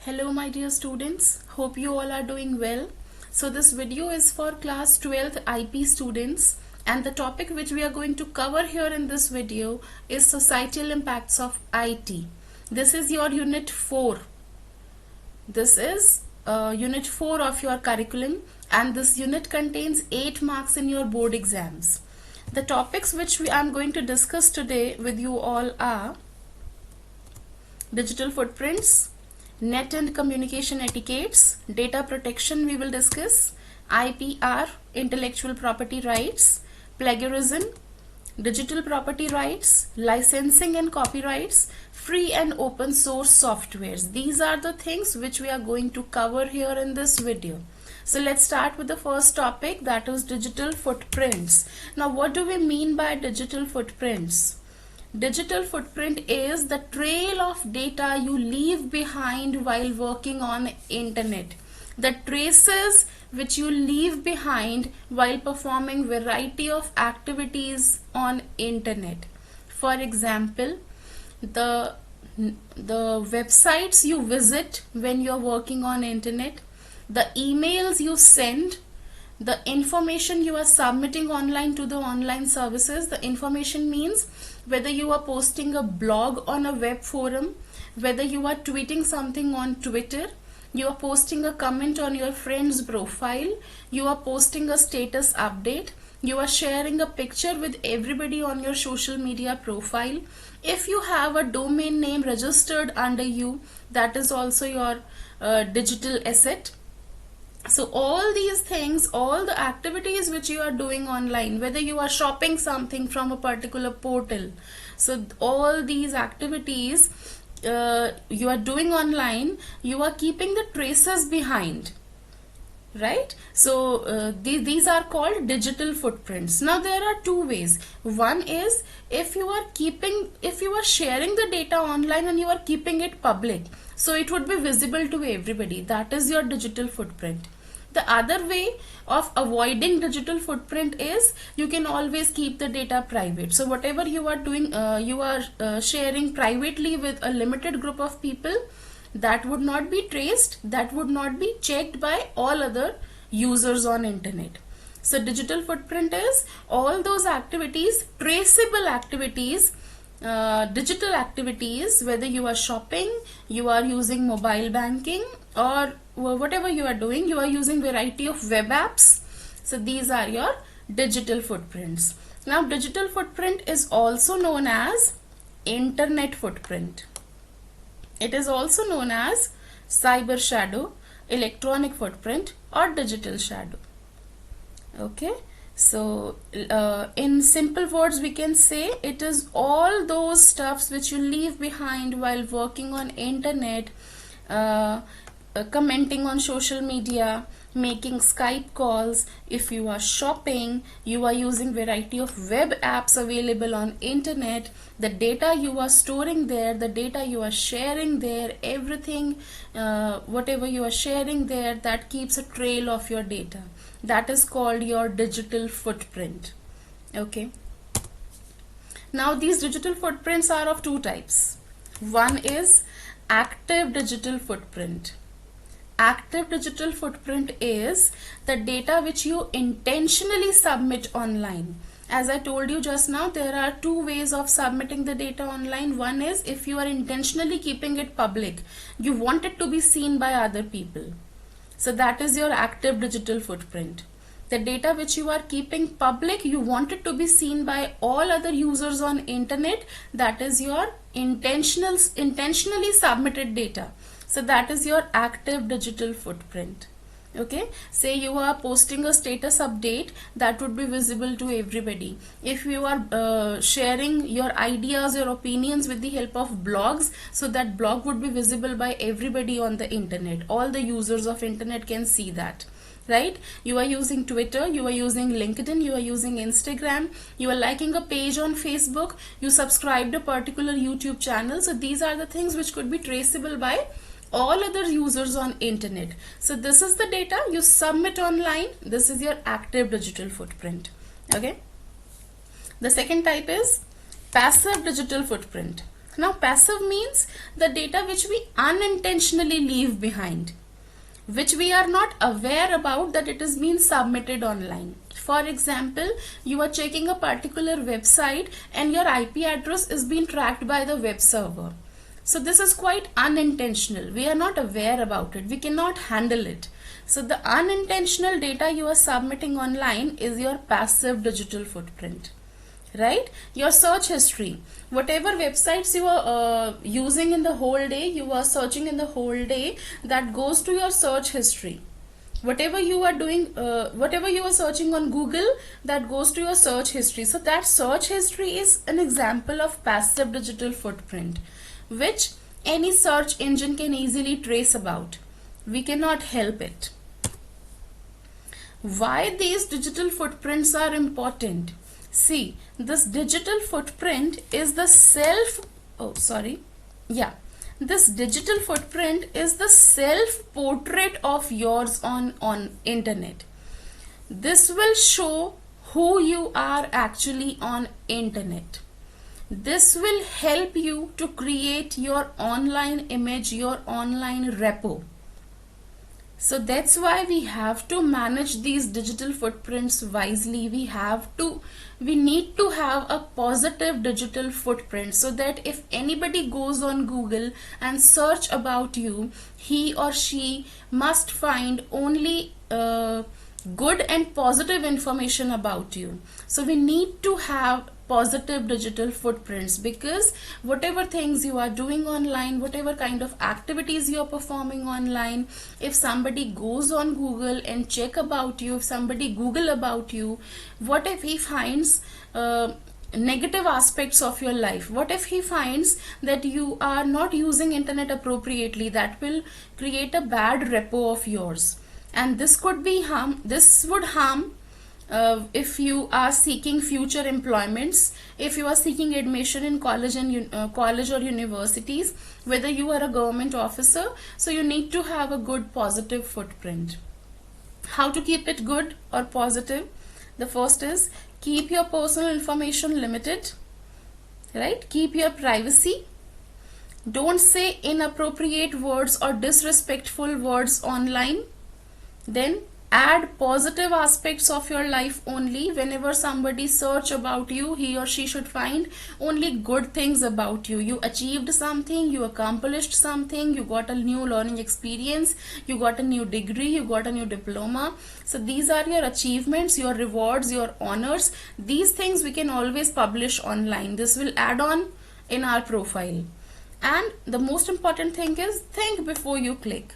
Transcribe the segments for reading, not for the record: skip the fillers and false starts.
Hello my dear students, hope you all are doing well. So this video is for class 12th IP students, and the topic which we are going to cover here in this video is societal impacts of IT. This is your unit 4. This is unit 4 of your curriculum, and this unit contains 8 marks in your board exams. The topics which I am going to discuss today with you all are digital footprints, net and communication etiquettes, data protection we will discuss, IPR, intellectual property rights, plagiarism, digital property rights, licensing and copyrights, free and open source softwares. These are the things which we are going to cover here in this video. So let's start with the first topic, that is digital footprints. Now what do we mean by digital footprints? Digital footprint is the trail of data you leave behind while working on internet. The traces which you leave behind while performing variety of activities on internet. For example, the websites you visit when you're working on internet, the emails you send, the information you are submitting online to the online services. The information means whether you are posting a blog on a web forum, whether you are tweeting something on Twitter, you are posting a comment on your friend's profile, you are posting a status update, you are sharing a picture with everybody on your social media profile. If you have a domain name registered under you, that is also your digital asset. So all these things, all the activities which you are doing online, whether you are shopping something from a particular portal, so all these activities you are doing online, you are keeping the traces behind, right? So these are called digital footprints. Now there are two ways. One is if you are sharing the data online and you are keeping it public, so it would be visible to everybody. That is your digital footprint. The other way of avoiding digital footprint is you can always keep the data private. So whatever you are doing, you are sharing privately with a limited group of people, that would not be traced, that would not be checked by all other users on internet. So digital footprint is all those activities, traceable activities, digital activities, whether you are shopping, you are using mobile banking, or whatever you are doing, you are using variety of web apps. So these are your digital footprints. Now digital footprint is also known as internet footprint. It is also known as cyber shadow, electronic footprint, or digital shadow. Okay. So in simple words we can say it is all those stuffs which you leave behind while working on internet, commenting on social media, making Skype calls. If you are shopping, you are using variety of web apps available on internet, the data you are storing there, the data you are sharing there, everything, whatever you are sharing there, that keeps a trail of your data. That is called your digital footprint. Okay. Now these digital footprints are of two types. One is active digital footprint. Active digital footprint is the data which you intentionally submit online. As I told you just now, there are two ways of submitting the data online. One is if you are intentionally keeping it public, you want it to be seen by other people. So that is your active digital footprint. The data which you are keeping public, you want it to be seen by all other users on internet. That is your intentionally submitted data. So that is your active digital footprint. Okay, say you are posting a status update, that would be visible to everybody. If you are sharing your ideas, your opinions with the help of blogs, so that blog would be visible by everybody on the internet. All the users of internet can see that, right? You are using Twitter, you are using LinkedIn, you are using Instagram, you are liking a page on Facebook, you subscribed a particular YouTube channel. So these are the things which could be traceable by all other users on internet. So this is the data you submit online. This is your active digital footprint. Okay. The second type is passive digital footprint. Now passive means the data which we unintentionally leave behind, which we are not aware about that it is being submitted online. For example, you are checking a particular website and your IP address is being tracked by the web server. So this is quite unintentional. We are not aware about it. We cannot handle it. So the unintentional data you are submitting online is your passive digital footprint. Right? Your search history, whatever websites you are using in the whole day, you are searching in the whole day, that goes to your search history. Whatever you are doing, whatever you are searching on Google, that goes to your search history. So that search history is an example of passive digital footprint, which any search engine can easily trace about. We cannot help it. Why these digital footprints are important? See, this digital footprint is the this digital footprint is the self-portrait of yours on internet. This will show who you are actually on internet. This will help you to create your online image, your online repo. So that's why we have to manage these digital footprints wisely. We need to have a positive digital footprint, so that if anybody goes on Google and search about you, he or she must find only good and positive information about you. So we need to have positive digital footprints, because whatever things you are doing online, whatever kind of activities you are performing online, if somebody goes on Google and check about you, if somebody Google about you, what if he finds negative aspects of your life? What if he finds that you are not using internet appropriately? That will create a bad repo of yours, and this would harm if you are seeking future employments, if you are seeking admission in college or universities, whether you are a government officer. So you need to have a good positive footprint. How to keep it good or positive? The first is, keep your personal information limited, right? Keep your privacy. Don't say inappropriate words or disrespectful words online. Then add positive aspects of your life only. Whenever somebody search about you, he or she should find only good things about you. You achieved something, you accomplished something, you got a new learning experience, you got a new degree, you got a new diploma. So these are your achievements, your rewards, your honors. These things we can always publish online. This will add on in our profile. And the most important thing is, think before you click.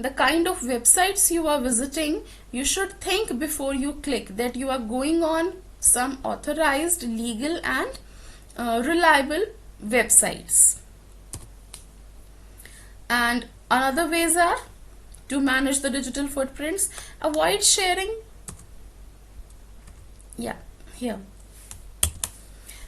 The kind of websites you are visiting, you should think before you click that you are going on some authorized, legal and reliable websites. And another ways are to manage the digital footprints. Avoid sharing.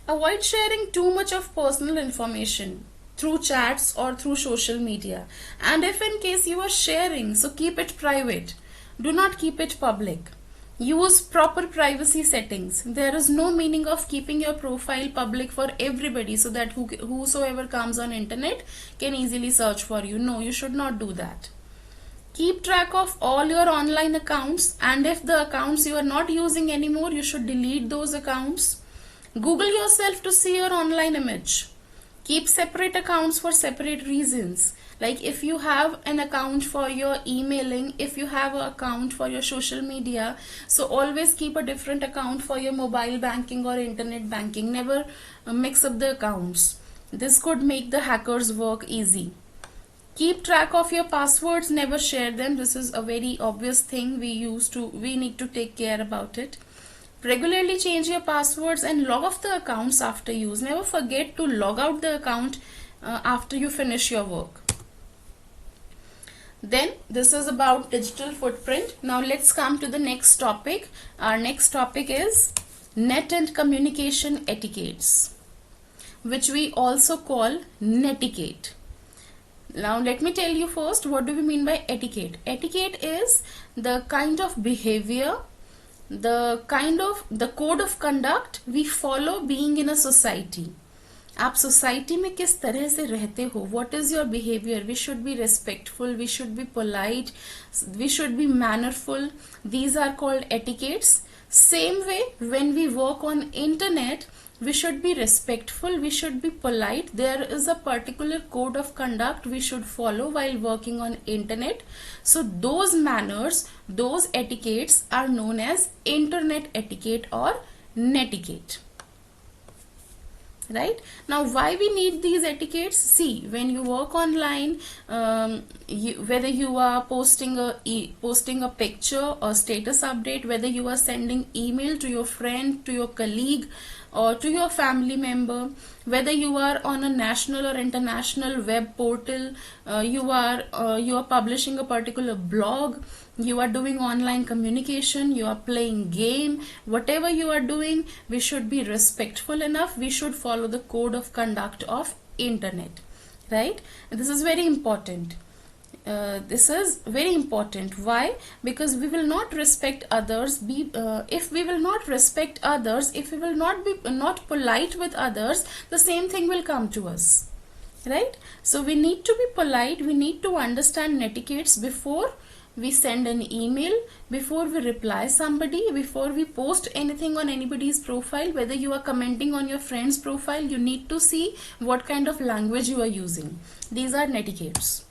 Avoid sharing too much of personal information through chats or through social media. And if in case you are sharing, so keep it private. Do not keep it public. Use proper privacy settings. There is no meaning of keeping your profile public for everybody, so that whosoever comes on internet can easily search for you. No, you should not do that. Keep track of all your online accounts, and if the accounts you are not using anymore, you should delete those accounts. Google yourself to see your online image. Keep separate accounts for separate reasons. Like if you have an account for your emailing, if you have an account for your social media, so always keep a different account for your mobile banking or internet banking. Never mix up the accounts. This could make the hackers work easy. Keep track of your passwords. Never share them. This is a very obvious thing we need to take care about it. Regularly change your passwords and log off the accounts after use. Never forget to log out the account after you finish your work. Then this is about digital footprint. Now let's come to the next topic. Our next topic is net and communication etiquettes, which we also call netiquette. Now let me tell you first, what do we mean by etiquette? Etiquette is the kind of behavior, the code of conduct we follow being in a society. आप society में किस तरह से रहते हो, what is your behaviour, we should be respectful, we should be polite, we should be mannerful, these are called etiquettes. Same way, when we work on internet, we should be respectful, we should be polite, there is a particular code of conduct we should follow while working on internet. So those manners, those etiquettes are known as internet etiquette or netiquette. Right? Now, why we need these etiquettes? See, when you work online, whether you are posting a picture or status update, whether you are sending email to your friend, to your colleague, or to your family member, whether you are on a national or international web portal, you are publishing a particular blog, you are doing online communication, you are playing game, whatever you are doing, we should be respectful enough, we should follow the code of conduct of internet, right? This is very important. This is very important. Why? Because we will not respect others. If we will not respect others, if we will not be not polite with others, the same thing will come to us, right? So we need to be polite. We need to understand etiquettes before we send an email, before we reply somebody, before we post anything on anybody's profile. Whether you are commenting on your friend's profile, you need to see what kind of language you are using. These are netiquettes.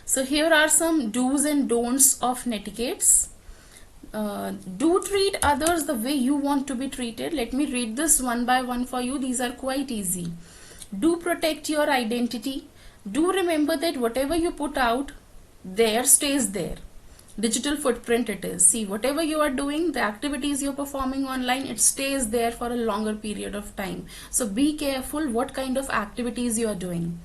So here are some do's and don'ts of netiquettes. Do treat others the way you want to be treated. Let me read this one by one for you. These are quite easy. Do protect your identity. Do remember that whatever you put out there stays there. Digital footprint it is. See, whatever you are doing, the activities you're performing online, it stays there for a longer period of time. So be careful what kind of activities you are doing.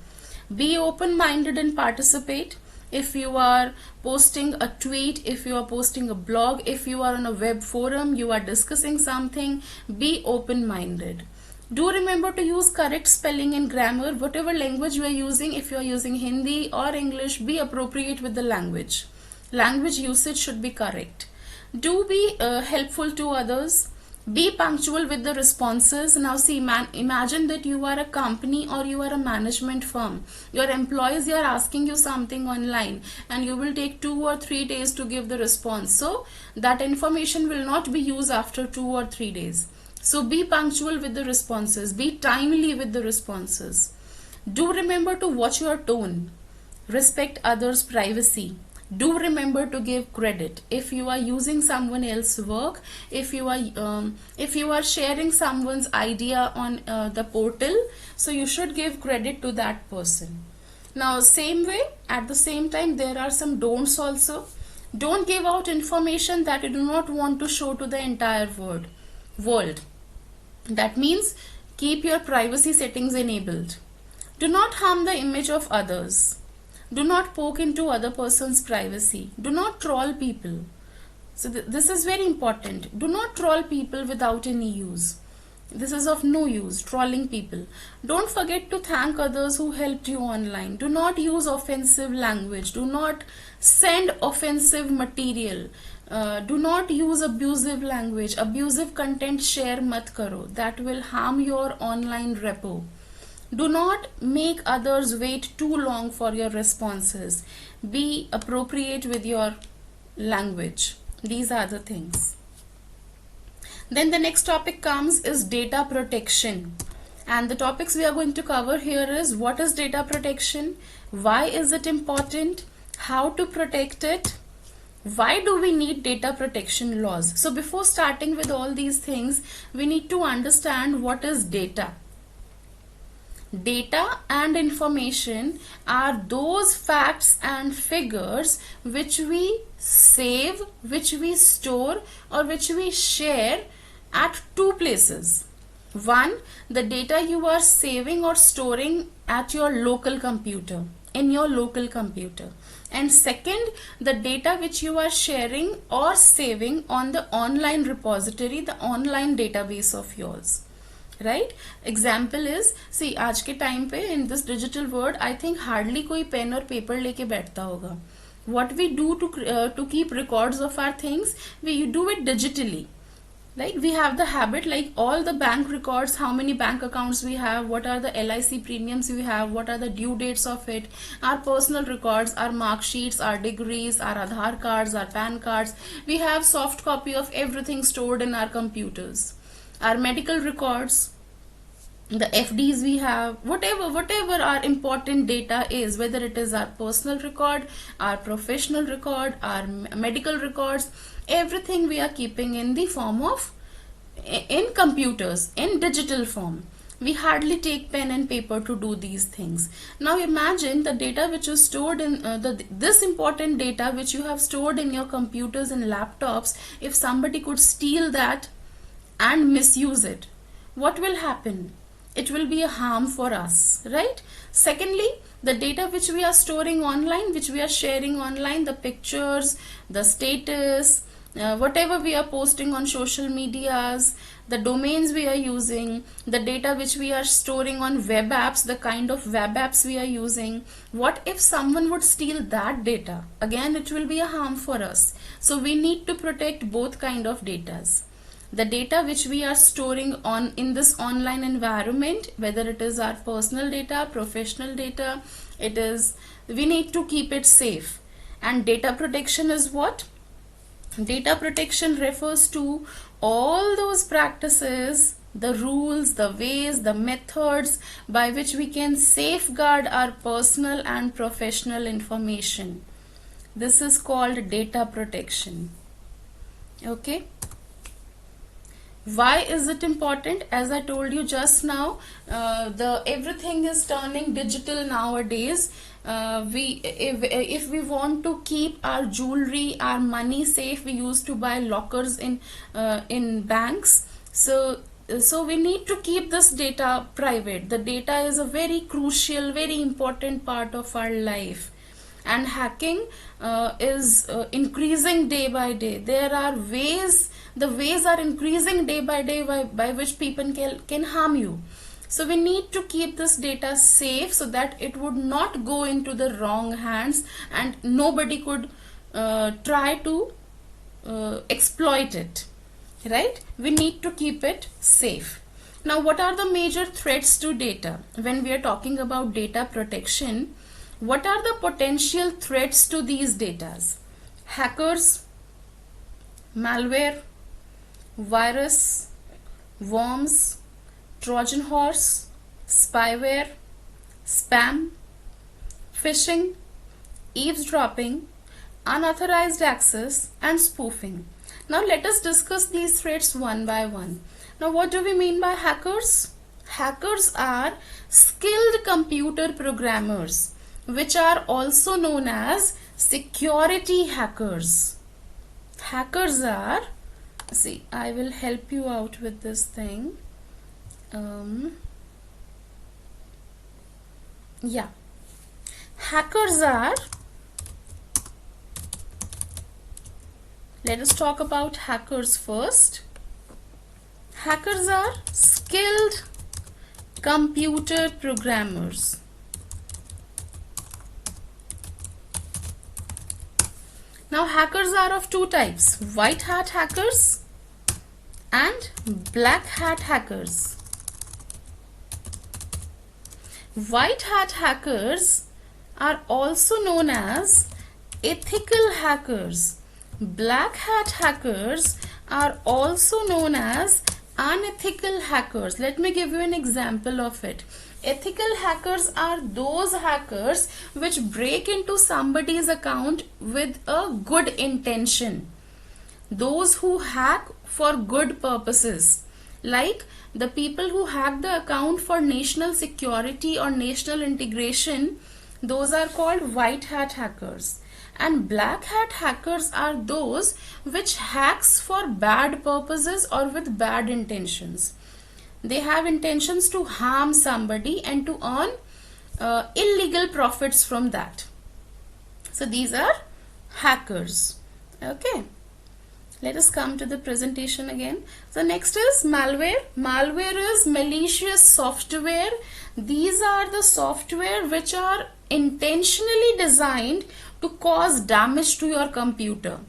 Be open-minded and participate. If you are posting a tweet, if you are posting a blog, if you are on a web forum, you are discussing something, be open-minded. Do remember to use correct spelling and grammar. Whatever language you are using, if you are using Hindi or English, be appropriate with the language. Language usage should be correct. Do be helpful to others. Be punctual with the responses. Now see, imagine that you are a company or you are a management firm. Your employees are asking you something online and you will take 2 or 3 days to give the response. So that information will not be used after 2 or 3 days. So be punctual with the responses. Be timely with the responses. Do remember to watch your tone. Respect others' privacy. Do remember to give credit. If you are using someone else's work, if you are sharing someone's idea on the portal, so you should give credit to that person. Now same way, at the same time, there are some don'ts also. Don't give out information that you do not want to show to the entire world. That means keep your privacy settings enabled. Do not harm the image of others. Do not poke into other person's privacy. Do not troll people. So this is very important. Do not troll people without any use. This is of no use, trolling people. Don't forget to thank others who helped you online. Do not use offensive language. Do not send offensive material. Do not use abusive language. Abusive content share mat karo. That will harm your online repo. Do not make others wait too long for your responses. Be appropriate with your language. These are the things. Then the next topic comes is data protection. And the topics we are going to cover here is what is data protection, why is it important, how to protect it, why do we need data protection laws. So before starting with all these things, we need to understand what is data. Data and information are those facts and figures which we save, which we store, or which we share at 2 places. One, the data you are saving or storing at your local computer, in your local computer. And second, the data which you are sharing or saving on the online repository, the online database of yours. Right? Example is, see, आज के time पे in this digital world, I think hardly कोई pen और paper लेके बैठता होगा. What we do to keep records of our things, we do it digitally. Like we have the habit, like all the bank records, how many bank accounts we have, what are the LIC premiums we have, what are the due dates of it, our personal records, our mark sheets, our degrees, our Aadhaar cards, our PAN cards. We have soft copy of everything stored in our computers. Our medical records, the FDs we have, whatever our important data is, whether it is our personal record, our professional record, our medical records, everything we are keeping in the form of, in computers, in digital form. We hardly take pen and paper to do these things. Now imagine the data which is stored in this important data which you have stored in your computers and laptops. If somebody could steal that and misuse it, what will happen? It will be a harm for us, right? Secondly, the data which we are storing online, which we are sharing online, the pictures, the status, whatever we are posting on social medias, the domains we are using, the data which we are storing on web apps, the kind of web apps we are using. What if someone would steal that data? Again, it will be a harm for us. So we need to protect both kind of datas. The data which we are storing on in this online environment, whether it is our personal data, professional data, we need to keep it safe. And data protection is what? Data protection refers to all those practices, the rules, the ways, the methods by which we can safeguard our personal and professional information. This is called data protection. Okay. Why is it important? As I told you just now, everything is turning digital nowadays. If we want to keep our jewelry, our money safe, we used to buy lockers in banks. So we need to keep this data private. The data is a very crucial, very important part of our life. And hacking is increasing day by day. There are ways, the ways are increasing day by day by which people can harm you. So we need to keep this data safe so that it would not go into the wrong hands and nobody could try to exploit it, right? We need to keep it safe. Now, what are the major threats to data? When we are talking about data protection, what are the potential threats to these datas? Hackers, malware, virus, worms, Trojan horse, spyware, spam, phishing, eavesdropping, unauthorized access, and spoofing. Now let us discuss these threats one by one. Now what do we mean by hackers? Hackers are skilled computer programmers, which are also known as security hackers. Hackers are, see, I will help you out with this thing. Yeah, hackers are, let us talk about hackers first. Hackers are skilled computer programmers. Now hackers are of two types, white hat hackers and black hat hackers. White hat hackers are also known as ethical hackers. Black hat hackers are also known as unethical hackers. Let me give you an example of it. Ethical hackers are those hackers which break into somebody's account with a good intention. Those who hack for good purposes, like the people who hack the account for national security or national integration, those are called white hat hackers. And black hat hackers are those which hacks for bad purposes or with bad intentions. They have intentions to harm somebody and to earn illegal profits from that. So these are hackers. Okay. Let us come to the presentation again. So next is malware. Malware is malicious software. These are the software which are intentionally designed to cause damage to your computer,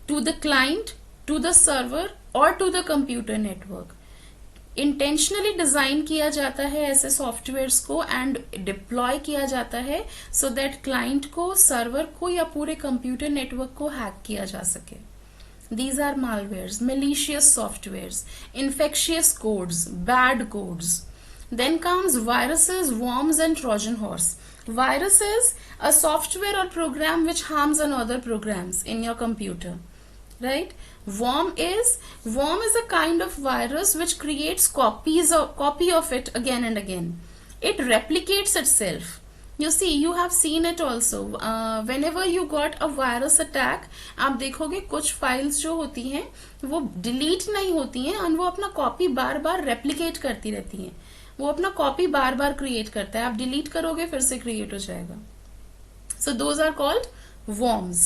to the client, to the server, or to the computer network. Intentionally design किया जाता है ऐसे softwares को and deploy किया जाता है so that client को, server को या पूरे कंप्यूटर नेटवर्क को हैक किया जा सके. These are malwares, malicious softwares, infectious codes, bad codes. Then comes viruses, worms and Trojan horse. Virus is a software or program which harms another programs in your computer, right? Worm is a kind of virus which creates copy of it again and again. It replicates itself. You see, you have seen it also. Whenever you got a virus attack, आप देखोगे कुछ files जो होती हैं वो delete नहीं होती हैं और वो अपना कॉपी बार बार रेप्लिकेट करती रहती हैं. वो अपना कॉपी बार बार क्रिएट करता है. आप डिलीट करोगे फिर से क्रिएट हो जाएगा. So those are called worms,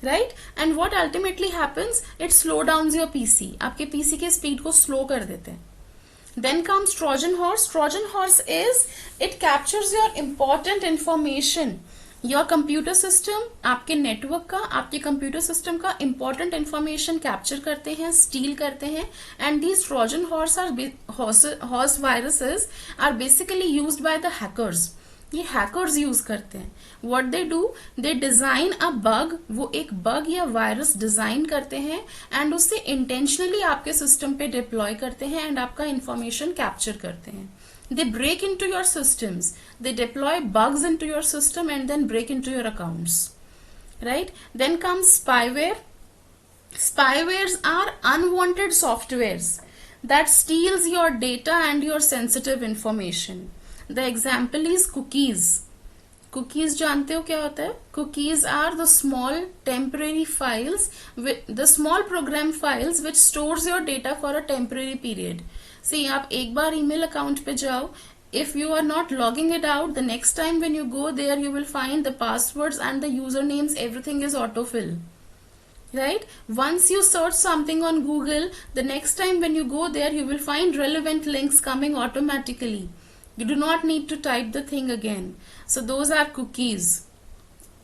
right? And what ultimately happens? It slow downs your PC. आपके PC के स्पीड को स्लो कर देते हैं. Then comes Trojan horse. Trojan horse is, it captures your important information. Your computer system, आपके network का, आपके computer system का important information कैप्चर करते हैं, स्टील करते हैं. And these Trojan horse viruses are basically used by the hackers. ये hackers use करते हैं. What they do, they design a bug. वो एक बग या वायरस डिजाइन करते हैं एंड उससे इंटेंशनली आपके सिस्टम पे डिप्लॉय करते हैं एंड आपका इंफॉर्मेशन कैप्चर करते हैं. They break into your systems, they deploy bugs into your system and then break into your accounts, right? Then comes spyware. Spywares are unwanted softwares that steals your data and your sensitive information. The example is cookies. Cookies जानते हो क्या होता है? Cookies are the small temporary files, the small program files which stores your data for a temporary period. See, आप एक बार email account पे जाओ. If you are not logging it out, the next time when you go there, you will find the passwords and the usernames, everything is autofill. Right? Once you search something on Google, the next time when you go there, you will find relevant links coming automatically. You do not need to type the thing again. So those are cookies.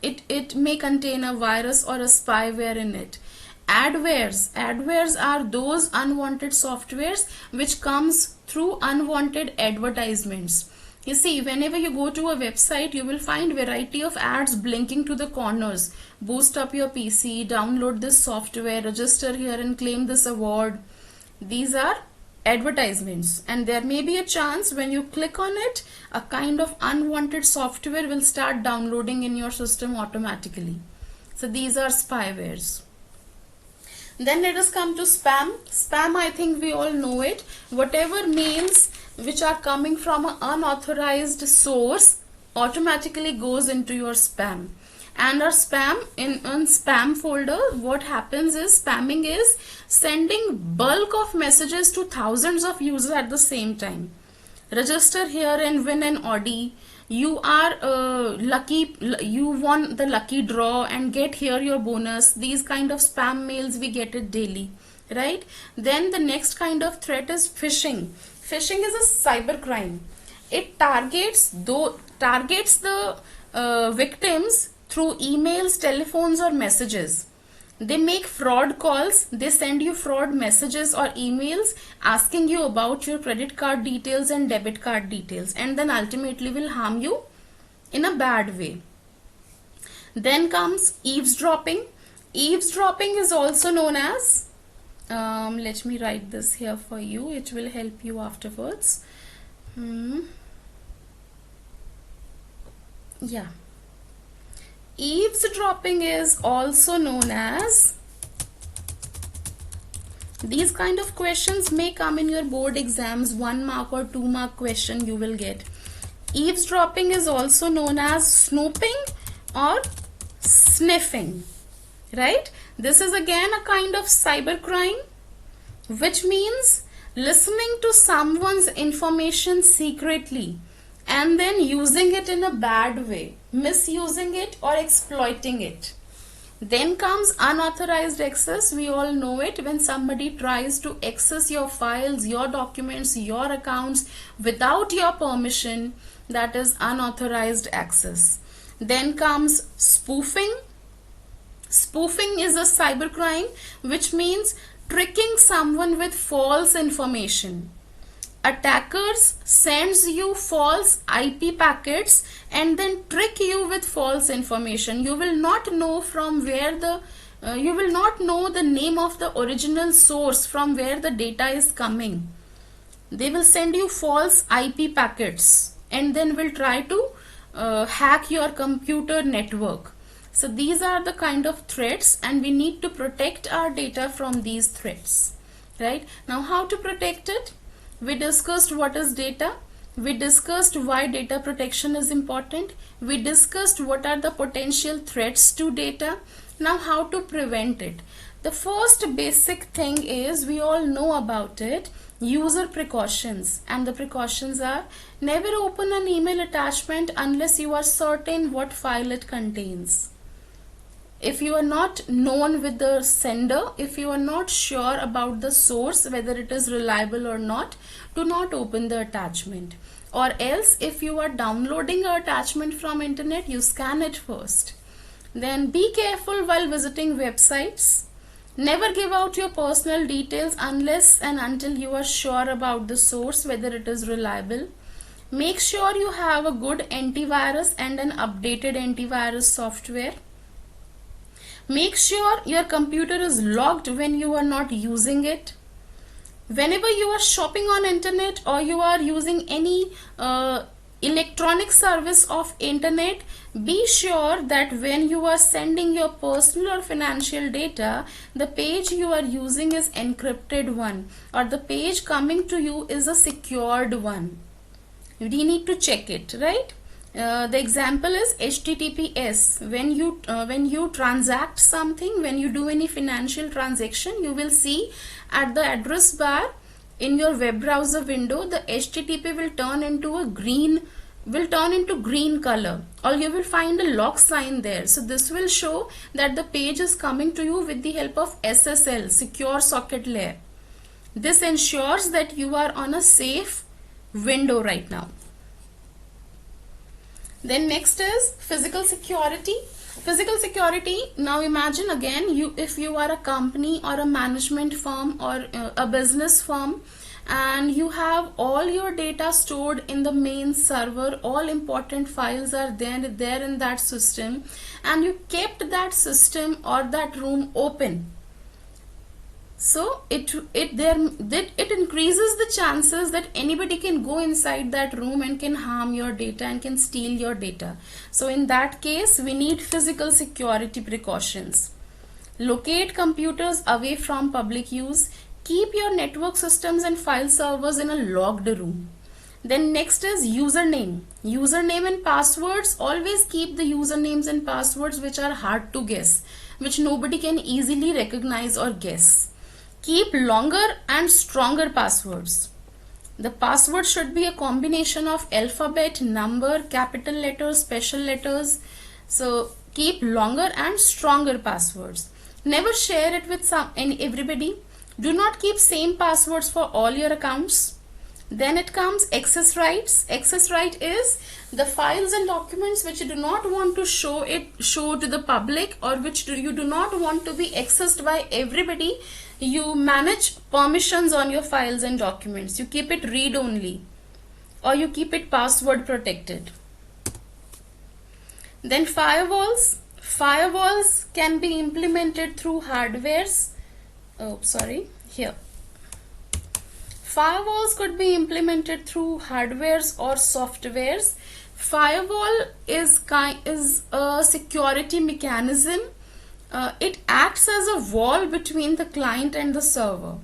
It may contain a virus or a spyware in it. Adwares are those unwanted softwares which comes through unwanted advertisements. You see, whenever you go to a website, you will find variety of ads blinking to the corners. Boost up your PC, download this software, register here and claim this award. These are advertisements, and there may be a chance when you click on it, a kind of unwanted software will start downloading in your system automatically. So these are spywares. Then let us come to spam. Spam, I think we all know it. Whatever mails which are coming from an unauthorized source automatically goes into your spam. And our spam, in spam folder, what happens is, spamming is sending bulk of messages to thousands of users at the same time. Register here and win an Audi. You are lucky, you won the lucky draw and get here your bonus. These kind of spam mails, we get it daily, right? Then the next kind of threat is phishing. Phishing is a cyber crime. It targets the victims through emails, telephones or messages. They make fraud calls, they send you fraud messages or emails asking you about your credit card details and debit card details, and then ultimately will harm you in a bad way. Then comes eavesdropping. Eavesdropping is also known as, let me write this here for you, it will help you afterwards. Yeah. Eavesdropping is also known as, these kind of questions may come in your board exams, 1 mark or 2 mark question you will get. Eavesdropping is also known as snooping or sniffing, right? This is again a kind of cyber crime, which means listening to someone's information secretly and then using it in a bad way, misusing it or exploiting it. Then comes unauthorized access. We all know it, when somebody tries to access your files, your documents, your accounts without your permission. That is unauthorized access. Then comes spoofing. Spoofing is a cybercrime, which means tricking someone with false information. Attackers sends you false IP packets and then trick you with false information. You will not know from where you will not know the name of the original source from where the data is coming. They will send you false IP packets and then will try to hack your computer network. So these are the kind of threats, and we need to protect our data from these threats. Right? Now, how to protect it? We discussed what is data. We discussed why data protection is important. We discussed what are the potential threats to data. Now, how to prevent it? The first basic thing is, we all know about it, user precautions. And the precautions are: never open an email attachment unless you are certain what file it contains. If you are not known with the sender, if you are not sure about the source, whether it is reliable or not, do not open the attachment. Or else, if you are downloading an attachment from internet, you scan it first. Then be careful while visiting websites. Never give out your personal details unless and until you are sure about the source, whether it is reliable. Make sure you have a good antivirus and an updated antivirus software. Make sure your computer is locked when you are not using it. Whenever you are shopping on internet or you are using any electronic service of internet, be sure that when you are sending your personal or financial data, the page you are using is encrypted one, or the page coming to you is a secured one. You need to check it, right? The example is HTTPS. When you transact something, when you do any financial transaction, you will see at the address bar in your web browser window, the HTTP will turn into green color, or you will find a lock sign there. So this will show that the page is coming to you with the help of SSL, secure socket layer. This ensures that you are on a safe window right now. Then next is physical security. Physical security, now imagine again, if you are a company or a management firm or a business firm, and you have all your data stored in the main server, all important files are there in that system, and you kept that system or that room open. So it increases the chances that anybody can go inside that room and can harm your data and can steal your data. So in that case, we need physical security precautions. Locate computers away from public use. Keep your network systems and file servers in a locked room. Then next is username. Username and passwords. Always keep the usernames and passwords which are hard to guess, which nobody can easily recognize or guess. Keep longer and stronger passwords. The password should be a combination of alphabet, number, capital letters, special letters. So keep longer and stronger passwords. Never share it with everybody. Do not keep same passwords for all your accounts. Then it comes access rights. Access right is the files and documents which you do not want to show to the public, or which you do not want to be accessed by everybody. You manage permissions on your files and documents. You keep it read only, or you keep it password protected. Then firewalls. Firewalls can be implemented through hardwares. Firewalls could be implemented through hardwares or softwares. Firewall is a security mechanism. It acts as a wall between the client and the server.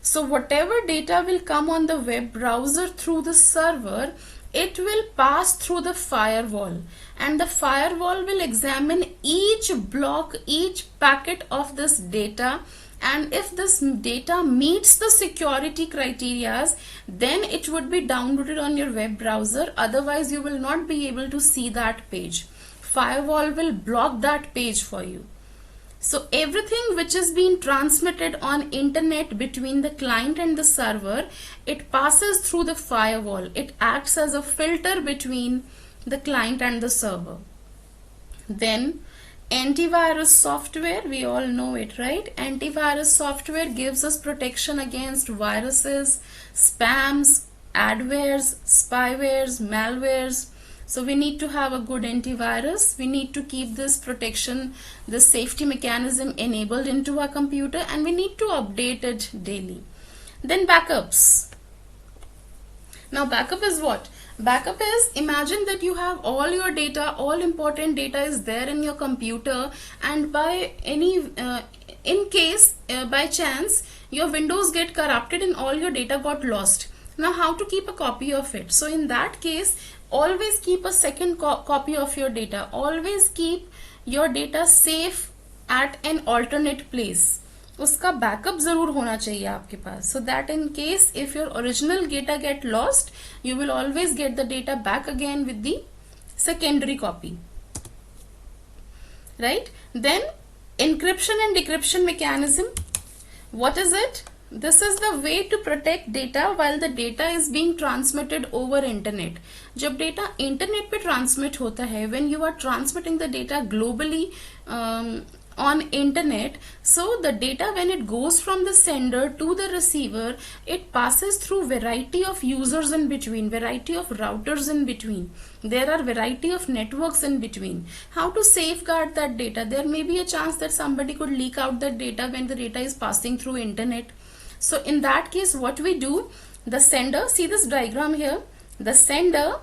So whatever data will come on the web browser through the server, it will pass through the firewall, and the firewall will examine each block, each packet of this data, and if this data meets the security criteria, then it would be downloaded on your web browser. Otherwise you will not be able to see that page. Firewall will block that page for you. So everything which is being transmitted on internet between the client and the server, it passes through the firewall. It acts as a filter between the client and the server. Then Antivirus software, we all know it, right? Antivirus software gives us protection against viruses, spams, adwares, spywares, malwares. So we need to have a good antivirus. We need to keep this protection, this safety mechanism enabled into our computer, and we need to update it daily. Then backups. Now backup is what? Backup is, imagine that you have all your data, all important data is there in your computer, and by any in case by chance your Windows get corrupted and all your data got lost. Now how to keep a copy of it? So in that case, always keep a second copy of your data. Always keep your data safe at an alternate place. उसका backup जरूर होना चाहिए आपके पास, so that in case if your original data get lost, you will always get the data back again with the secondary copy, right? Then encryption and decryption mechanism. What is it? This is the way to protect data while the data is being transmitted over internet. जब data internet पे transmit होता है, when you are transmitting the data globally on internet, so the data when it goes from the sender to the receiver, it passes through variety of users in between, variety of routers in between. There are variety of networks in between. How to safeguard that data? There may be a chance that somebody could leak out that data when the data is passing through internet. So in that case, what we do, the sender, see this diagram here, the sender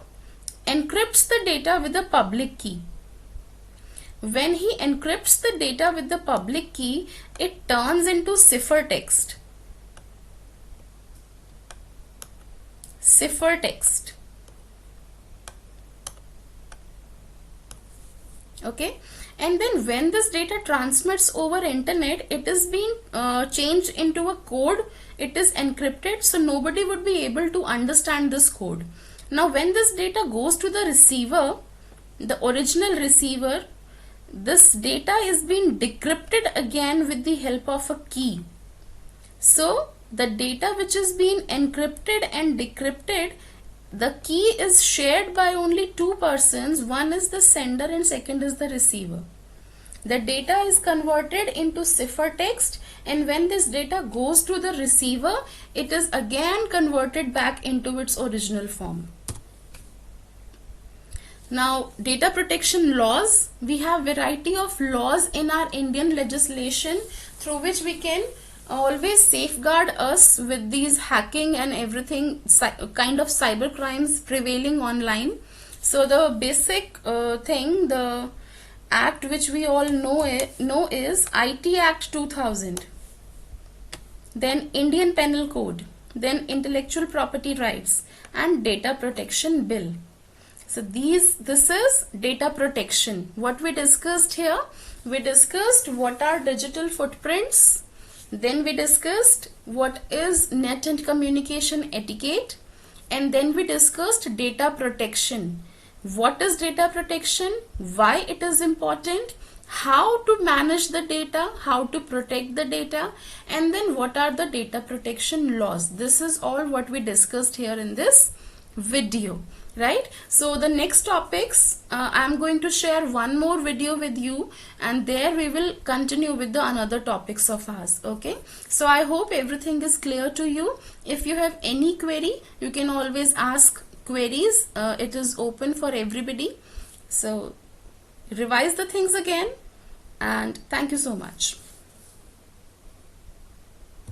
encrypts the data with a public key. When he encrypts the data with the public key, it turns into ciphertext. Ciphertext. Okay, and then when this data transmits over internet, it is being changed into a code. It is encrypted, so nobody would be able to understand this code. Now when this data goes to the receiver, the original receiver, this data is being decrypted again with the help of a key. So the data which is being encrypted and decrypted, the key is shared by only two persons. One is the sender and second is the receiver. The data is converted into ciphertext, and when this data goes to the receiver, it is again converted back into its original form. Now, data protection laws. We have variety of laws in our Indian legislation through which we can always safeguard us with these hacking and everything kind of cyber crimes prevailing online. So the basic thing, the act which we all know is IT Act 2000, then Indian Penal Code, then Intellectual Property Rights, and Data Protection Bill. So this is data protection. What we discussed here, we discussed what are digital footprints, then we discussed what is net and communication etiquette, and then we discussed data protection. What is data protection, why it is important, how to manage the data, how to protect the data, and then what are the data protection laws. This is all what we discussed here in this video, right? So the next topics, I'm going to share one more video with you, and there we will continue with the another topics of ours. Okay, so I hope everything is clear to you. If you have any query, you can always ask queries. It is open for everybody. So revise the things again, and thank you so much.